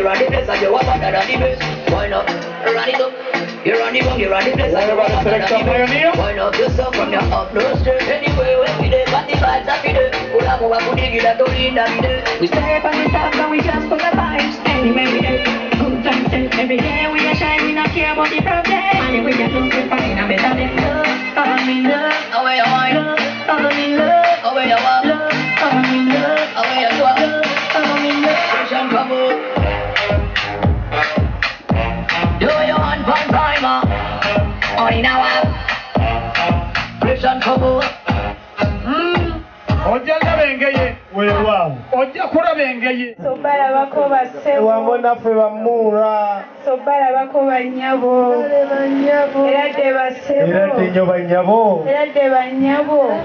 you run the place and you want better than the best. Why not? Run it up. You run the bong, you run the place and you want better than the best. Why not? You stop from your up, no straight. Anyway, when we dey, but the vibes are good. Ula mo wa kudi gila to rinda bide. We stay up on the top and we just full of vibes. Anyway, we dey good times every day. We are shine, we not care about the problem. And we get looking fine and better than love. I'm in love, away your mind. I'm in love, away your walk. I'm in love, away your walk. I'm in love, fresh and trouble. Do you want fun timer? Only now I'm fresh and trouble. Ojja bengeye weewaawo ojja kulabengeye sobalabako basebo wambonaffe bammuula sobalabako banyabo era dde basebo era dde nnyo banyabo era dde banyabo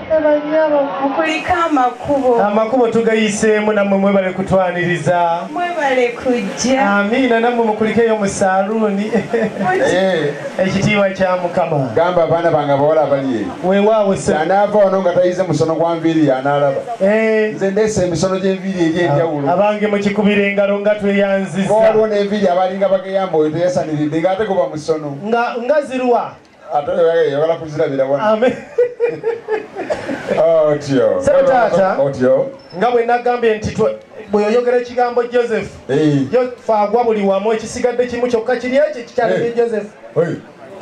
mukuliko amakubo tugayiseemu nammwe mwebale kutwaniriza mwebale kujja amiina nammwe mukulikeeyo mu saaluuni ekitiibwa kya Mukama gamba abaana bange abawala abali weewaawo anaava wano nga tayize musono gwa nviiri analaba nze ndeesa emisono gy'enviiri egy'enjawulo abange mukikubira engalo nga tweyanziza waliwo n'enviiri abalinga bageyamba oyo teyasaniridde ng'ate kuba musono nga zirwa ate yagala kuzirabira wano otyo nga bwe nagambye nti bweyoyogera ekigambo Joseph agwa buli wamu ekisigadde kimu kyokka kiri ekyo kikyalibye Joseph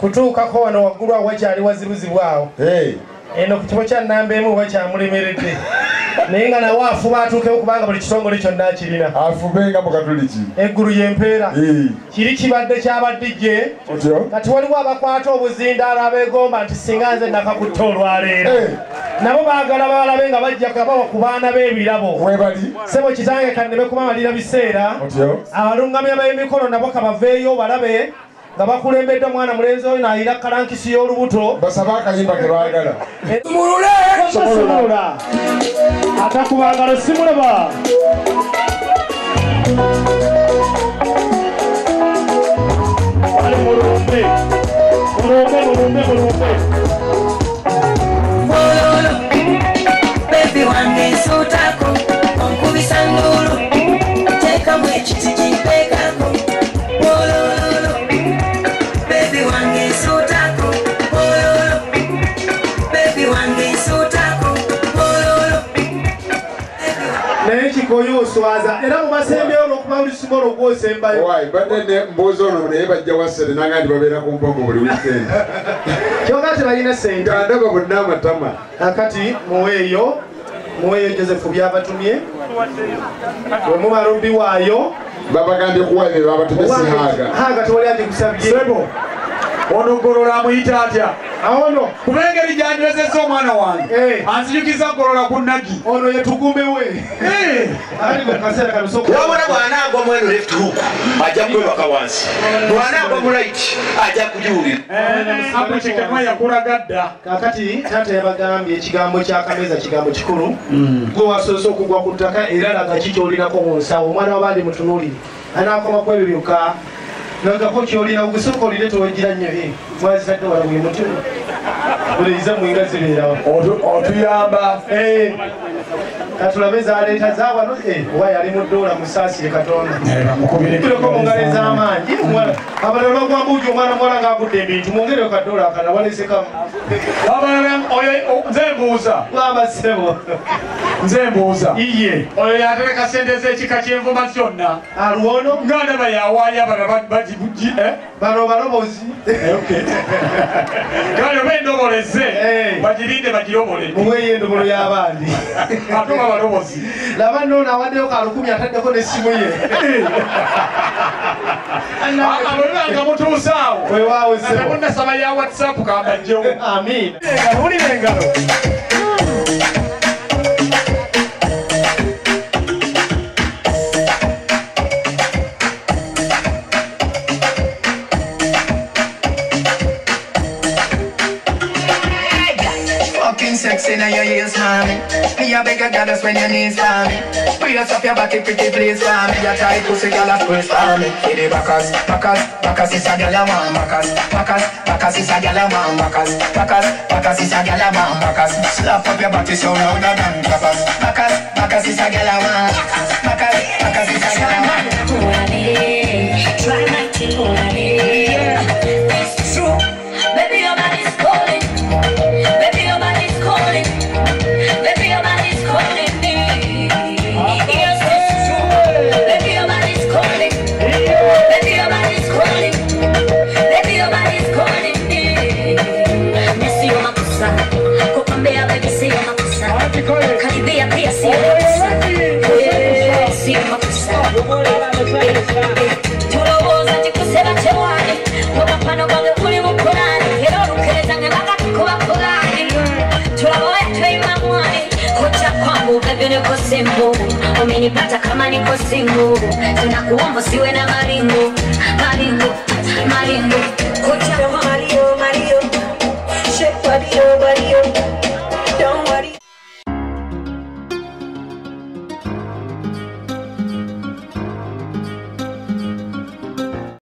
kutuukako wano waggulu awo wakyali wazibuzibwawo eno ku kibo kya nnamba emu wakyamulemeredde naye nga nawe afuba atuukewo kubanga buli kitongole kyonna akirina afubenga mu katoliki eggulu y'empeera kiri kibadde kyabadijje kati waliwo abakwata obuzindaalo abeegomba nti singa nze nakakutta olwaleero nabo baagala balabe nga bajja kabawa ku baana b'ebirabo sebo kitange kanneme kubamalira biseera abalungamya b'emikono nabo kabaveeyo balabe nga bakulembedde omwana mulenzi oyo n'ayira kalankisi y'olubuto basaba akayimba ke baagala somulula atakubangalo simulaba ali mulumbe baby wange nsutako onkubisa ngulu teekamu ekiti kimpekako ekikoyo oswaza era mubasembeyo olwokuba buli sumolo ogwosembayo badde mbuuzi ono naye bajja wassere nanga ndi babeera ku mpongo buli wikendi kyonga tebalina sente andaba bonna amatama akati muweeyo Joseph byabatumye bwe mumala obiwaayo babagambye kuwa ebyo babatumye haga tewali agikusabye ono golola amuyita atya awono kubengeri gyanywezezza omwana wange anzijukiza golola ku nagi ono yetugumewe wabula bw'anaagwa mweno left hook ajja kwebaka wansi bw'anaagwa mu right ajja kugiwulira amukikamwa yakulaga dda kakati taata yabagambye ekigambo kyakameza kigambo kikulu gwe wasoose okugwa ku ttaka era laga kikyolinako mu nsawo omwana wabandi mutunuulire anaakomaku ebyo byokka nagako kyolina ogusooka olire towagira nnyo mwazitadde wala bwe mutima buleyiza mwinga zibeerawo otuyamba katulabe zaleeta zawano oba yali mudoola musaasire katonda tuleko mu ngalo ez'amaanyi abalala bagwambuuja omwana muwala ng'agudde ebintu mwongereyo kadoola akala walesekamu nze mbuuza gamba ssebo nze mbuuza iye oyo yatereka sente z'ekika ky'envuma zonna alwono nga ndaba yawaayo abalala bagibugi bano balobozi kale oba endoboleze bagirinde bagirobole muweeyo endobolo y'abandi ate balobozi laba nno awaddeyo ka 10 ataddeko n'essimu ye abalanga mutuusaawo wewaawo ssebo temunnasaba ya whatsapp kambajjewo amiin wulira engalo Sexy now your heels, mommy. Me a beg a goddess when your knees for me. Brace up your body, pretty please for me. Your tight pussy, girl, a squeeze for me. Give the backers is a girl a want backers is a girl a want backers is a girl a want backers. Slap up your body so louder than clappers. Backers is a girl a want backers is a girl a want. simple. Umenipata kama niko single. Tunakuomba siwe na maringo.